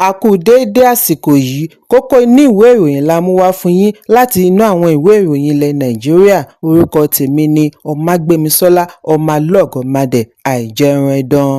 A kú déédé àsìkò yìí, kókó inú ìwé ìròyìn la mú wá fún yín láti inú àwọn ìwé ìròyìn ilẹ̀ Nàìjíríà. Orúkọ tèmi ni Ọmágbémisọ́lá Ọmọlọ́gọ̀mádẹ àìjẹran ẹdán.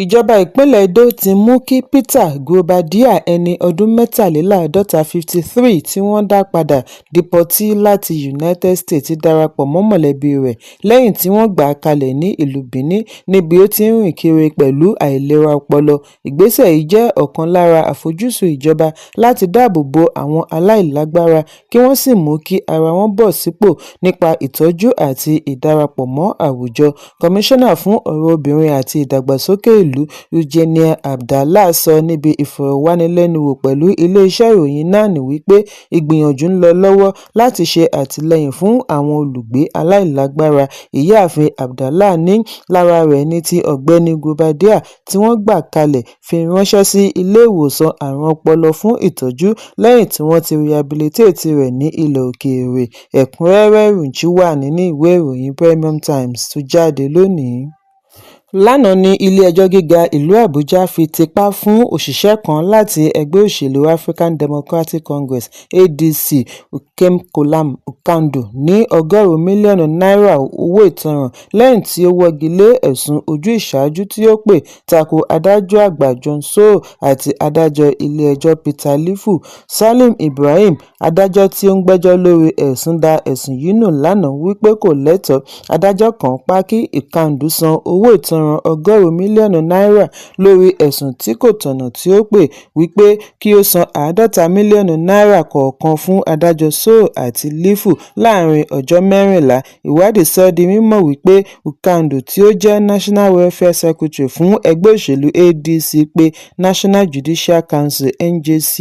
Ìjọba ìpínlẹ̀ Edo ti mú kí Peter Guobadia ẹni ọdún 53 53 tí wọ́n dá padà dípọ̀tì láti United States darapọ̀ mọ́ mọ̀lẹ́bí rẹ̀ lẹ́yìn tí wọ́n gbà á kalẹ̀ ní ìlú Benin níbi ó ti ń rìn kiri pẹ̀lú àìlera ọpọlọ. Ìgbésẹ̀ yìí jẹ́ ọ̀kan lára àfojúsùn ìjọba láti dáàbò bo àwọn aláìlágbára kí wọ́n sì mú kí ara wọn bọ̀ sípò nípa ìtọ́jú àti ìdarapọ̀ mọ́ àwùjọ. Kọmíṣánná fún ọ̀rọ̀ obìnrin àti ìdàgbàsókè ìlú Eugenia Abdallah sọ níbi ìfọ̀rọ̀wánilẹ́nuwò pẹ̀lú ilé-iṣẹ́ ìròyìn NAN wípé ìgbìyànjú ń lọ lọ́wọ́ láti ṣe àtìlẹ́yìn fún àwọn olùgbé aláìlágbára. Ìyáàfin Abdallah ní lára rẹ̀ ní ti ọ̀gbẹ́ni Guobadia tí wọ́n gbà kalẹ̀ fi ránṣẹ́ sí ilé ìwòsàn àrùn ọpọlọ fún ìtọ́jú lẹ́yìn tí wọ́n ti rehabilitate rẹ̀ ní ilẹ̀ òkèèrè. Ẹ̀kúnrẹ́rẹ́ ìròyìn wà nínú ìwé ìròyìn Premium Times tó jáde lónìí. Lánàá ní ilé-ẹjọ́ gíga ìlú Àbújá fi tipá fún òṣìṣẹ́ kan láti ẹgbẹ́ òṣèlú African Democratic Congress (ADC) Ukem Kolam Ukando ní $100 mílíọ̀nù owó ìtanràn lẹ́yìn tí ó wọ́gi lé ẹ̀sùn ojú-ìṣáájú tí ó pè tako adájọ́ àgbà John Sowore àti adájọ́ ilé-ẹjọ́ Peter Lifu. Salim Ibrahim, adájọ́ tí ó ń gbẹ́jọ́ lórí ẹ̀sùn dá ẹ̀sùn yìí nù lánàá wípé kò lẹ́tọ̀ọ́. Adájọ́ kan pa kí Ukando san owó ìtanràn $100 mílíọ̀nù lórí ẹ̀sùn tí kò tọ̀nà tí ó pè wípé kí ó san $50 mílíọ̀nù kọ̀ọ̀kan fún adájọ́ Sowore àti Lifu láàrin ọjọ́ 14. Ìwádìí sọ di mímọ̀ wípé Ukando tí ó jẹ́ National Welfare Secretary fún ẹgbẹ́ òṣèlú ADC pé National Judicial Council (NJC)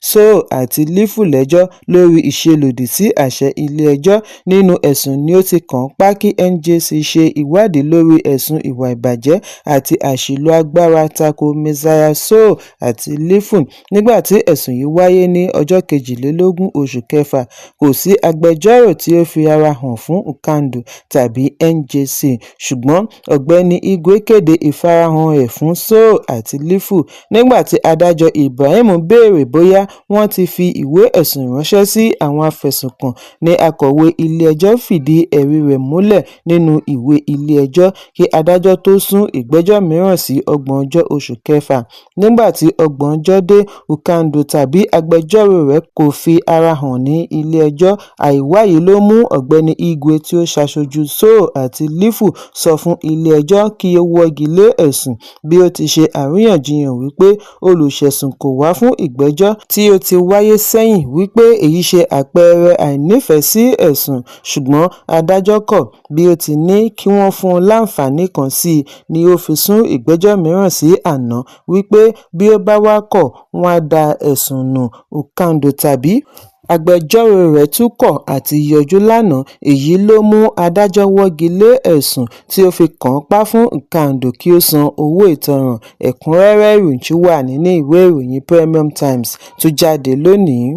Sowore àti Lifu lẹ́jọ́ lórí ìṣelòdì sí àṣẹ ilé-ẹjọ́. Nínú ẹ̀sùn ni ó ti kàn pa kí NJC ṣe ìwádìí lórí ẹ̀sùn ìwà ìbàjẹ́ àti àṣìlò agbára tako Messiah Sowore àti Lifu. Nígbà tí ẹ̀sùn yìí wáyé ní ọjọ́ 22 oṣù kẹfà, kò sí agbẹjọ́rò tí ó fi ara hàn fún Ukando tàbí NJC, ṣùgbọ́n ọ̀gbẹ́ni Igwe kéde ìfarahàn rẹ̀ fún Sowore àti Lifu. Nígbà tí adájọ́ Ibrahim béèrè bóyá wọ́n ti fi ìwé ẹ̀sùn ránṣẹ́ sí àwọn afẹ̀sùnkàn, ní akọ̀wé ilé-ẹjọ́ fìdí ẹ̀rí rẹ̀ múlẹ̀ nínú ìwé ilé-ẹjọ́ kí adájọ́ tó sún ìgbẹ́jọ́ mìíràn sí 30 oṣù kẹfà. Nígbà tí 30 dé, Ukando tàbí agbẹjọ́rò rẹ̀ kò fi ara hàn ní ilé-ẹjọ́. Àìwá yìí ló mú ọ̀gbẹ́ni Igwe tí ó ṣaṣojú Sowore àti Lifu sọ fún ilé-ẹjọ́ kí ó wọ́gi lé ẹ̀sùn, bí ó ti ṣe àríyànjiyàn wípé olùṣẹ̀sùn kò wá fún ìgbẹ́jọ́ tí ó ti wáyé sẹ́yìn wípé èyí ṣe àpẹẹrẹ àìnífẹ̀ẹ́ sí ẹ̀sùn, ṣùgbọ́n adájọ́ kọ̀. Bí ó ti ní kí wọ́n fún un láǹfààní kan sí i ni ó fi sún ìgbẹ́jọ́ mìíràn sí àná wípé bí ó bá wá kọ̀, wọ́n á da ẹ̀sùn nù. Ukando tàbí agbẹjọ́rò rẹ̀ tún kọ̀ àti yọjú lánàá. Èyí ló mú adájọ́ wọ́gi lé ẹ̀sùn tí ó fi kàn pa fún Ukando kí ó san owó ìtanràn. Ẹ̀kúnrẹ́rẹ́ ìròyìn wà nínú ìwé ìròyìn Premium Times tó jáde lónìí.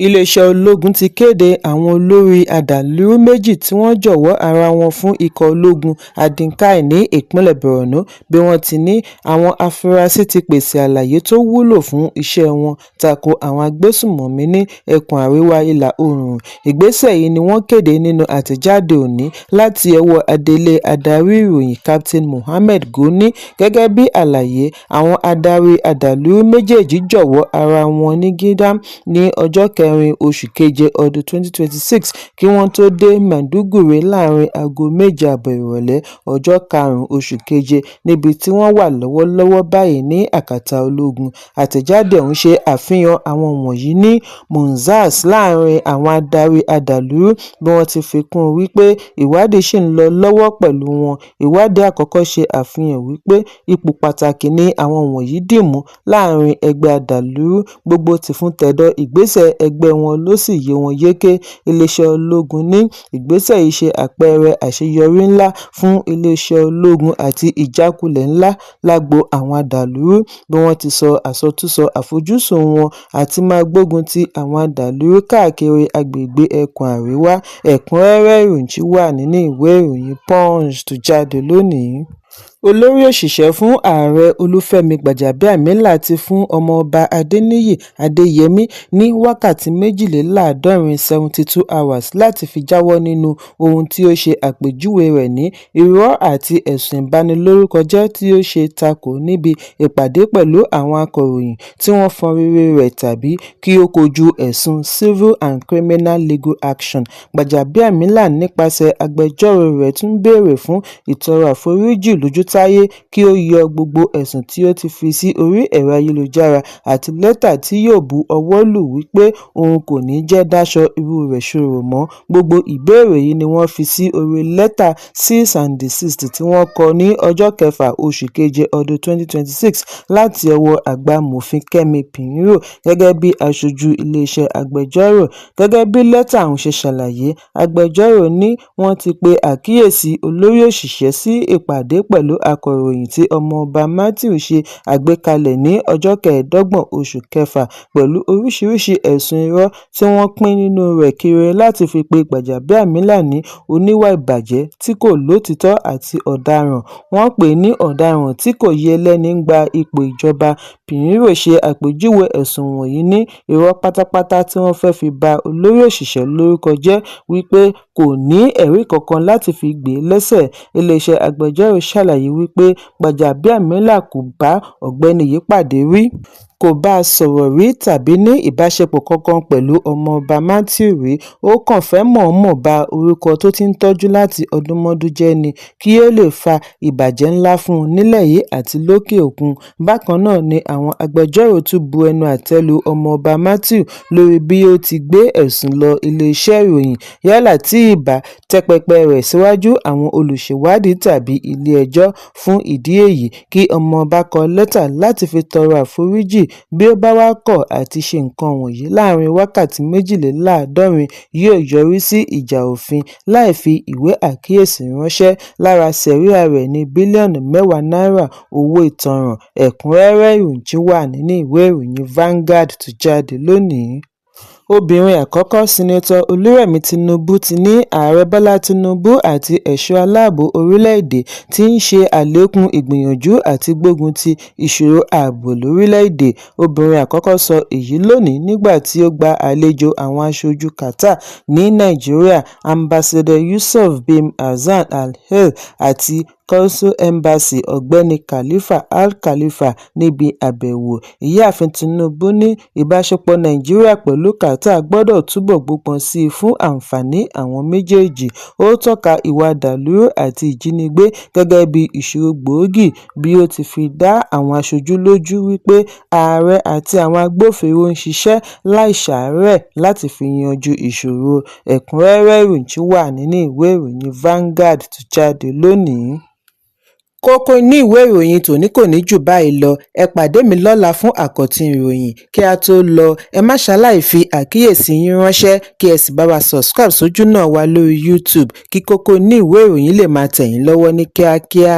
Iléeṣẹ́ ológun ti kéde àwọn olórí adàlúrú méjì tí wọ́n jọ̀wọ́ ara wọn fún ikọ̀ ológun Adinkai ní ìpínlẹ̀ Borno. Bí wọ́n ti ní, àwọn afurasí ti pèsè àlàyé tó wúlò fún iṣẹ́ wọn tako àwọn agbésùmọ̀mí ní ẹkùn àríwá ìlà oòrùn. Ìgbésẹ̀ yìí ni wọ́n kéde nínú àtẹ̀jáde òní láti ọwọ́ adelé adarí ìròyìn Captain Mohammed Goni. Gẹ́gẹ́ bí àlàyé, àwọn adarí adàlúrú méjèèjì jọ̀wọ́ ara wọn ní Gidam ní ọjọ́ 4 oṣù keje ọdún 2026 kí wọ́n tó dé Maiduguri láàrin aago 7:30 ìrọ̀lẹ́ ọjọ́ 5 oṣù keje, níbi tí wọ́n wà lọ́wọ́lọ́wọ́ báyìí ní àkàtà ológun. Àtẹ̀jáde ọ̀hún ṣe àfihàn àwọn wọ̀nyí ní Munzas láàrin àwọn adarí adàlúrú, bí wọ́n ti fi kún un wípé ìwádìí ṣì ń lọ lọ́wọ́ pẹ̀lú wọn. Ìwádìí àkọ́kọ́ ṣe àfihàn wípé ipò pàtàkì ni àwọn wọ̀nyí dìmú láàrin ẹgbẹ́ adàlúrú gbogbo tìfun tẹ̀dọ̀ ìgbésẹ̀ ẹgbẹ́ wọn ló sì yé wọn yéké. Iléeṣẹ́ ológun ní ìgbésẹ̀ yìí ṣe àpẹẹrẹ àṣeyọrí ńlá fún iléeṣẹ́ ológun àti ìjákulẹ̀ ńlá lágbo àwọn adàlúrú, bí wọ́n ti sọ àsọtúnsọ àfojúsùn wọn àti máa gbógun ti àwọn adàlúrú káàkiri agbègbè ẹkùn àríwá. Ẹ̀kúnrẹ́rẹ́ ìròyìn wà nínú ìwé ìròyìn Punch tó jáde lónìí. Olórí òṣìṣẹ́ fún ààrẹ Olúfẹ́mi Gbàjàbíàmílà ti fún ọmọọba Adéníyì Adéyẹmí ní wákàtí 72 72 hours láti fi jáwọ́ nínú ohun tí ó ṣe àpèjúwe rẹ̀ ní irọ́ àti ẹ̀sùn ìbanilórúkọjẹ́ tí ó ṣe takò níbi ìpàdé pẹ̀lú àwọn akọ̀ròyìn tí wọ́n fọ́n rere rẹ̀ tàbí kí ó kojú ẹ̀sùn Civil and Criminal Legal Action. Gbàjàbíàmílà nípasẹ̀ agbẹjọ́rò rẹ̀ tún béèrè fún ìtọrọ àforíjì lójútáyé kí ó yọ gbogbo ẹ̀sùn tí ó ti fi sí orí ẹ̀rọ ayélujára àti lẹ́tà tí yóò bu ọwọ́ lù wípé òun kò ní jẹ́ dáṣọ irú rẹ̀ ṣòro mọ́. Gbogbo ìbéèrè yìí ni wọ́n fi sí orí lẹ́tà cease and desist tí wọ́n kọ ní ọjọ́ 6 oṣù keje ọdún 2026 láti ọwọ́ àgbàmọ̀fin Kẹ́mi Pìnírò gẹ́gẹ́ bí aṣojú iléeṣẹ́ agbẹjọ́rò. Gẹ́gẹ́ bí lẹ́tà ọ̀hún ṣe ṣàlàyé, agbẹjọ́rò ní wọ́n ti pe àkíyèsí olórí òṣìṣẹ́ sí ìpàdé pẹ̀lú akọ̀ròyìn tí ọmọọba Matthew ṣe àgbékalẹ̀ ní ọjọ́ 25 oṣù kẹfà pẹ̀lú oríṣiríṣi ẹ̀sùn irọ́ tí wọ́n pín nínú rẹ̀ kiri láti fi pe Gbàjàbíàmílà ní oníwà ìbàjẹ́ tí kò lótìítọ́ àti ọ̀daràn. Wọ́n pè é ní ọ̀daràn tí kò yẹ lẹ́ni gba ipò ìjọba. Pìnírò ṣe àpèjúwe ẹ̀sùn wọ̀nyí ní irọ́ pátápátá tí wọ́n fẹ́ fi ba olórí òṣìṣẹ́ lórúkọ jẹ́ wípé kò ní ẹ̀rí kankan láti fi gbé e lẹ́sẹ̀. Iléeṣẹ́ agbẹjọ́rò ṣàlàyé wípé Gbàjàbíàmílà kò bá ọ̀gbẹ́ni yìí pàdé rí, kò bá a sọ̀rọ̀ rí tàbí ní ìbáṣepọ̀ kankan pẹ̀lú ọmọọba Matthew rí. Ó kàn fẹ́ mọ̀ọ́mọ̀ ba orúkọ tó ti ń tọ́jú láti ọdúnmọ́dún jẹ́ ni kí ó lè fa ìbàjẹ́ ńlá fún un nílẹ̀ yìí àti lókè òkun. Bákan náà ni àwọn agbẹjọ́rò tún bu ẹnu àtẹ́ lu ọmọọba Matthew lórí bí ó ti gbé ẹ̀sùn lọ iléeṣẹ́ ìròyìn yálà tí ìbá tẹ́pẹpẹ rẹ̀ síwájú àwọn olùṣèwádìí tàbí ilé-ẹjọ́. Fún ìdí èyí, kí ọmọọba kọ lẹ́tà láti fi tọrọ àforíjì. Bí ó bá wá kọ̀ àti ṣe nǹkan wọ̀nyí láàrin wákàtí 72 yóò yọrí sí ìjà òfin láì fi ìwé àkíyèsí ránṣẹ́. Lára sẹ̀ríà rẹ̀ ní bílíọ̀nù 10 náírà owó ìtanràn. Ẹ̀kúnrẹ́rẹ́ ìròyìn wà nínú ìwé ìròyìn Vanguard tó jáde lónìí. Obìnrin àkọ́kọ́ Sínátọ̀ Olúrẹ̀mí Tinubu ti ní Ààrẹ Bọ́lá Tinubu àti ẹ̀ṣọ́ aláàbò orílẹ̀-èdè ti ń ṣe àlékún ìgbìyànjú àti gbógun ti ìṣòro ààbò lórílẹ̀-èdè. Obìnrin àkọ́kọ́ sọ èyí lónìí nígbà tí ó gba àlejò àwọn aṣojú Qatar ní Nàìjíríà, Ambassador Yusuf bin Hassan Al Hel àti Consul Embassy Ọ̀gbẹ́ni Khalifa Al Khalifa níbi àbẹ̀wò. Ìyáàfin Tinubu ní ìbáṣepọ̀ Nàìjíríà pẹ̀lú Qatar gbọ́dọ̀ túbọ̀ gbópọn sí i fún àǹfààní àwọn méjèèjì. Ó tọ́ka ìwà dàlúrú àti ìjínigbé gẹ́gẹ́ bí ìṣòro gbòógì bí ó ti fi dá àwọn aṣojú lójú wípé ààrẹ àti àwọn agbófinró ń ṣiṣẹ́ láìṣàárẹ̀ láti fi yanjú ìṣòro. Ẹ̀kúnrẹ́rẹ́ ìròyìn wà nínú ìwé ìròyìn Vanguard tó jáde lónìí. Kókó inú ìwé ìròyìn tòní kò ní jù báyìí lọ. Ẹ pàdé mi lọ́la fún àkọ́tún ìròyìn. Kí a tó lọ, ẹ má ṣaláì fi àkíyèsí yín ránṣẹ́ kí ẹ sì bá wa subscribe sójú náà wa lórí YouTube kí kókó inú ìwé ìròyìn lè máa tẹ̀ yín lọ́wọ́ ní kíákíá.